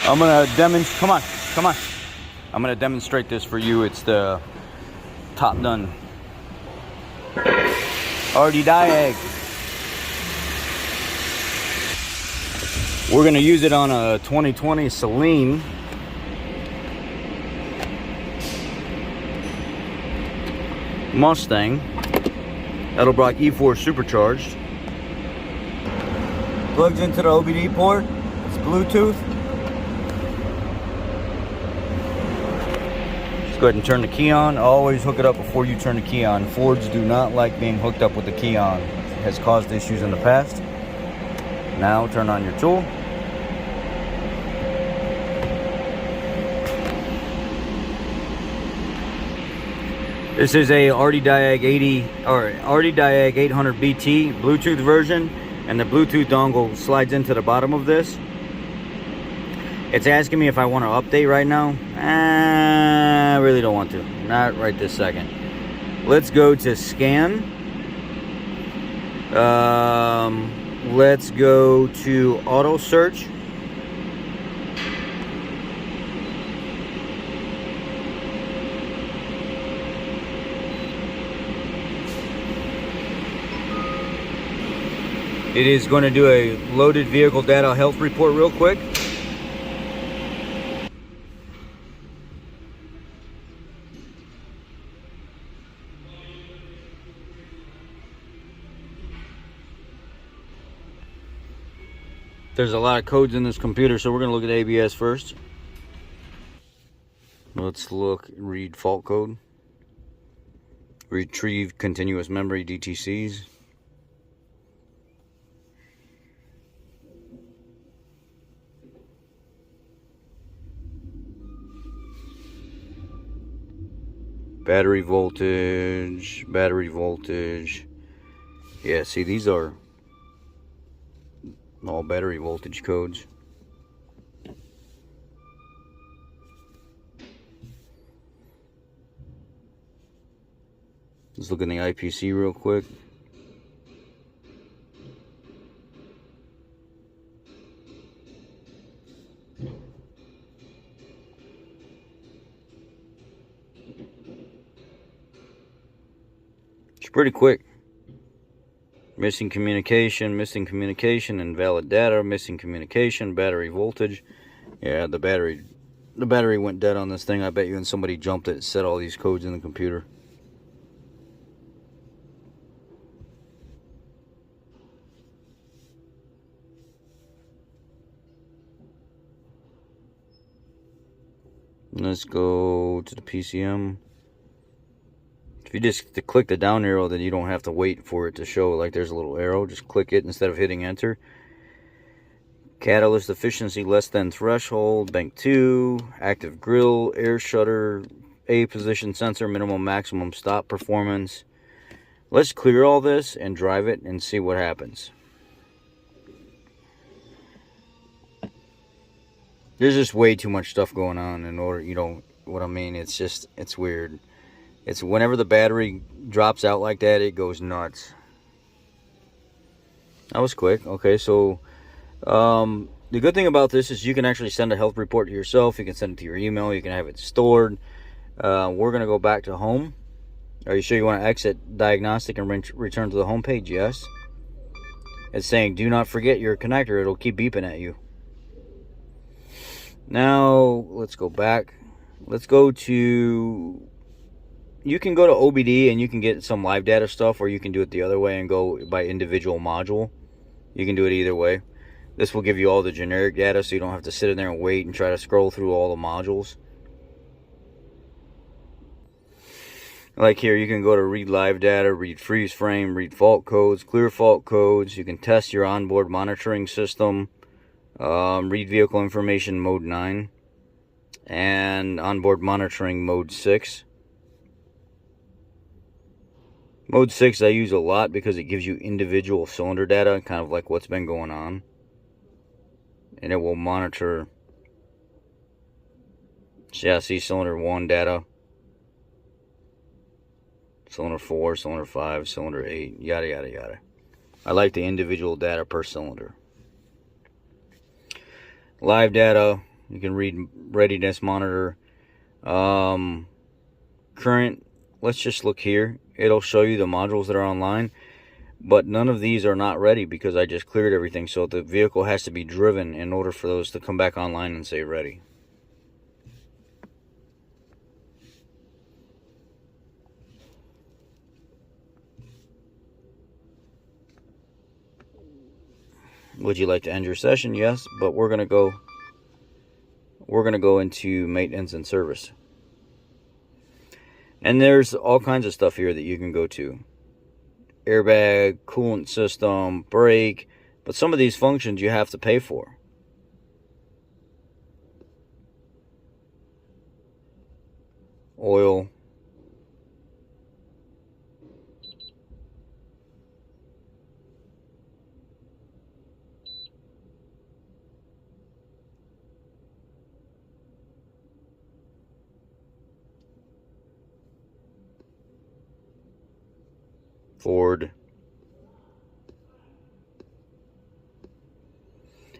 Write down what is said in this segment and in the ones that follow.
I'm gonna demonstrate. Come on. I'm gonna demonstrate this for you. It's the Topdon Artidiag. We're gonna use it on a 2020 Saleen. Mustang. Edelbrock Eforce supercharged. Plugs into the OBDII port. It's Bluetooth. Just go ahead and turn the key on. Always hook it up before you turn the key on. Fords do not like being hooked up with the key on. It has caused issues in the past. Now turn on your tool. This is a Artidiag 800 BT Bluetooth version, and the Bluetooth dongle slides into the bottom of this. It's asking me if I want to update right now. I really don't want to. Not right this second. Let's go to scan. Let's go to auto search. It is going to do a loaded vehicle data health report real quick. There's a lot of codes in this computer, so we're going to look at ABS first. Let's look, read fault code. Retrieve continuous memory DTCs. Battery voltage. Yeah, see, these are all battery voltage codes. Let's look in the IPC real quick. It's pretty quick. Missing communication, invalid data, missing communication, battery voltage. Yeah, the battery went dead on this thing. I bet you, and somebody jumped it, set all these codes in the computer. Let's go to the PCM. If you just click the down arrow, then you don't have to wait for it to show. Like, there's a little arrow. Just click it instead of hitting enter. Catalyst efficiency less than threshold. Bank 2. Active grill. Air shutter. A position sensor. Minimum maximum stop performance. Let's clear all this and drive it and see what happens. There's just way too much stuff going on in order, you know what I mean? It's just, it's weird. It's whenever the battery drops out like that, it goes nuts. That was quick. Okay, so the good thing about this is you can actually send a health report to yourself. You can send it to your email. You can have it stored. We're going to go back to home. Are you sure you want to exit diagnostic and return to the home page? Yes. It's saying, do not forget your connector. It'll keep beeping at you. Now, let's go back. Let's go to... You can go to OBDII and you can get some live data stuff, or you can do it the other way and go by individual module. You can do it either way. This will give you all the generic data, so you don't have to sit in there and wait and try to scroll through all the modules. Like here, you can go to read live data, read freeze frame, read fault codes, clear fault codes. You can test your onboard monitoring system. Read vehicle information mode 9 and onboard monitoring mode 6. Mode 6 I use a lot because it gives you individual cylinder data, kind of like what's been going on. And it will monitor chassis cylinder 1 data, cylinder 4, cylinder 5, cylinder 8, yada yada yada. I like the individual data per cylinder. Live data, You can read readiness monitor. Current, let's just look here. It'll show you the modules that are online, but none of these are not ready because I just cleared everything. So the vehicle has to be driven in order for those to come back online and say ready. Would you like to end your session? Yes, but we're gonna go into maintenance and service. And there's all kinds of stuff here that you can go to. Airbag, coolant system, brake, but some of these functions you have to pay for. Oil. Ford.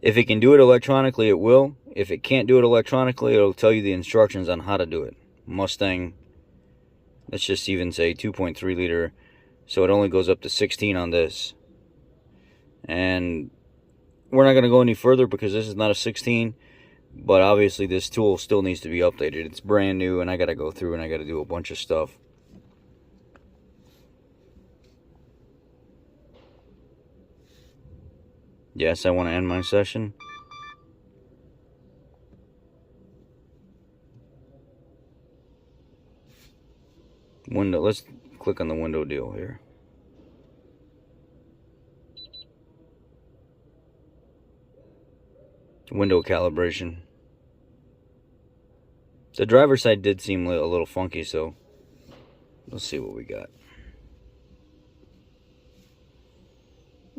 If it can do it electronically, it will. If it can't do it electronically, it'll tell you the instructions on how to do it. Mustang. Let's just even say 2.3 liter. So it only goes up to 16 on this. And we're not going to go any further because this is not a 16. But obviously this tool still needs to be updated. It's brand new and I got to go through and I got to do a bunch of stuff. Yes, I want to end my session. Window, let's click on the window deal here. Window calibration. The driver's side did seem a little funky, so let's see what we got.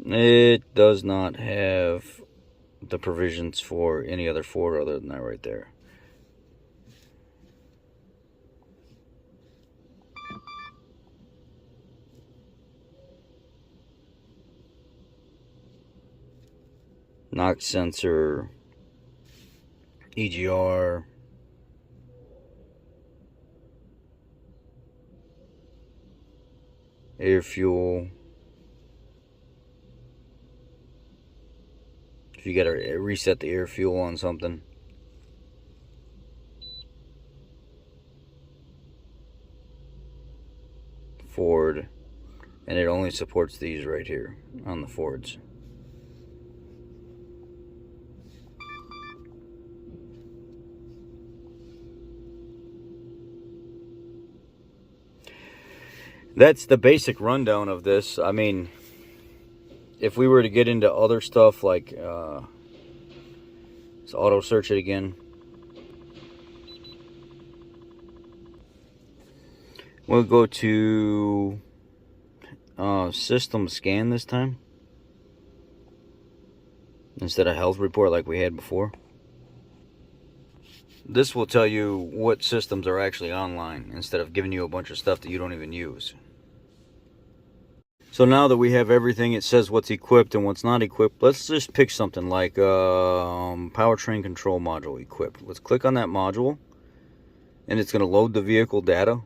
It does not have the provisions for any other Ford other than that right there. Knock sensor, EGR, air fuel. If you gotta reset the air fuel on something. Ford. And it only supports these right here on the Fords. That's the basic rundown of this. I mean, if we were to get into other stuff like, let's auto search it again. We'll go to system scan this time, instead of health report like we had before. This will tell you what systems are actually online, instead of giving you a bunch of stuff that you don't even use. So now that we have everything, it says what's equipped and what's not equipped. Let's just pick something like powertrain control module equipped. Let's click on that module, and it's going to load the vehicle data.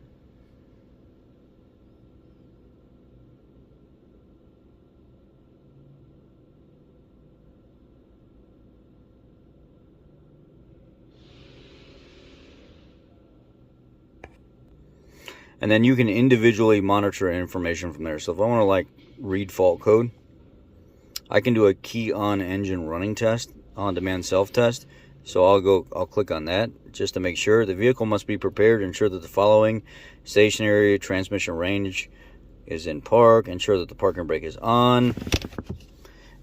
And then you can individually monitor information from there. So if I want to like read fault code, I can do a key on engine running test, on demand self test. So I'll click on that just to make sure. The vehicle must be prepared. Ensure that the following: stationary, transmission range is in park. Ensure that the parking brake is on.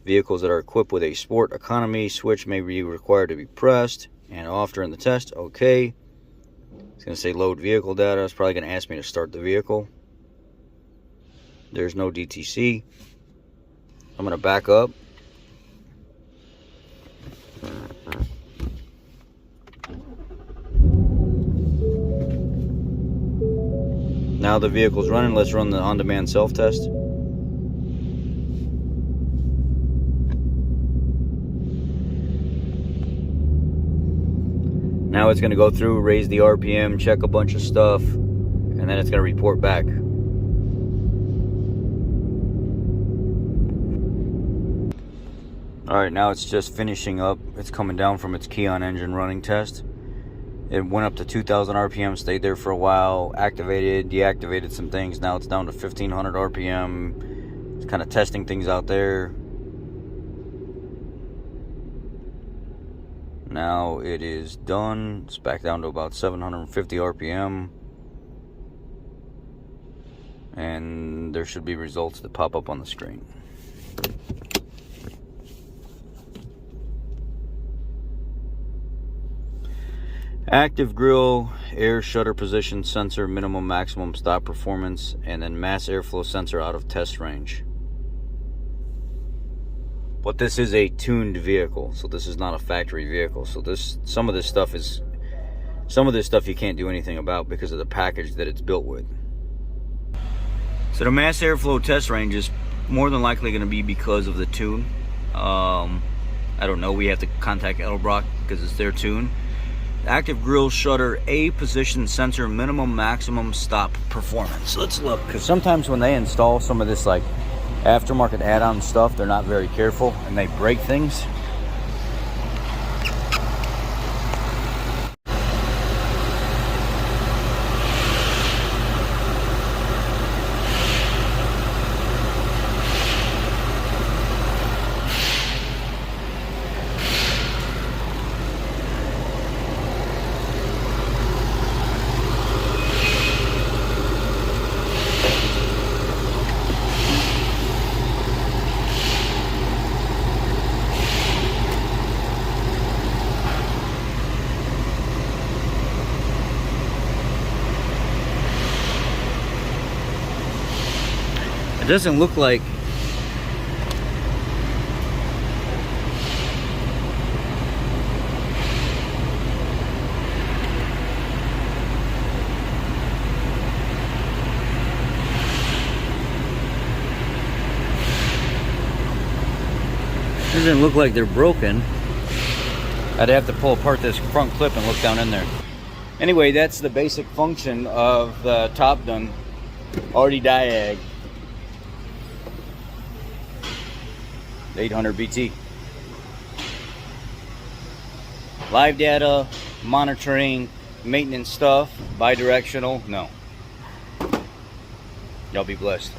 Vehicles that are equipped with a sport economy switch may be required to be pressed and off during the test. Okay. It's going to say load vehicle data. It's probably going to ask me to start the vehicle. There's no DTC. I'm going to back up. Now the vehicle's running. Let's run the on-demand self-test. Now it's going to go through, raise the RPM, check a bunch of stuff, and then it's going to report back. Alright, now it's just finishing up. It's coming down from its key on engine running test. It went up to 2,000 RPM, stayed there for a while, activated, deactivated some things. Now it's down to 1,500 RPM. It's kind of testing things out there. Now it is done. It's back down to about 750 RPM. And there should be results that pop up on the screen. Active grill, air shutter position sensor, minimum maximum stop performance, and then mass airflow sensor out of test range. But this is a tuned vehicle, so this is not a factory vehicle. So some of this stuff you can't do anything about because of the package that it's built with. So the mass airflow test range is more than likely going to be because of the tune. I don't know. We have to contact Edelbrock because it's their tune. Active grill shutter, A position sensor, minimum maximum stop performance. Let's look, because sometimes when they install some of this like aftermarket add-on stuff, they're not very careful and they break things. It doesn't look like they're broken. I'd have to pull apart this front clip and look down in there. Anyway, that's the basic function of the Topdon Artidiag 800 BT. Live data, monitoring, maintenance stuff, bi-directional, no. Y'all be blessed.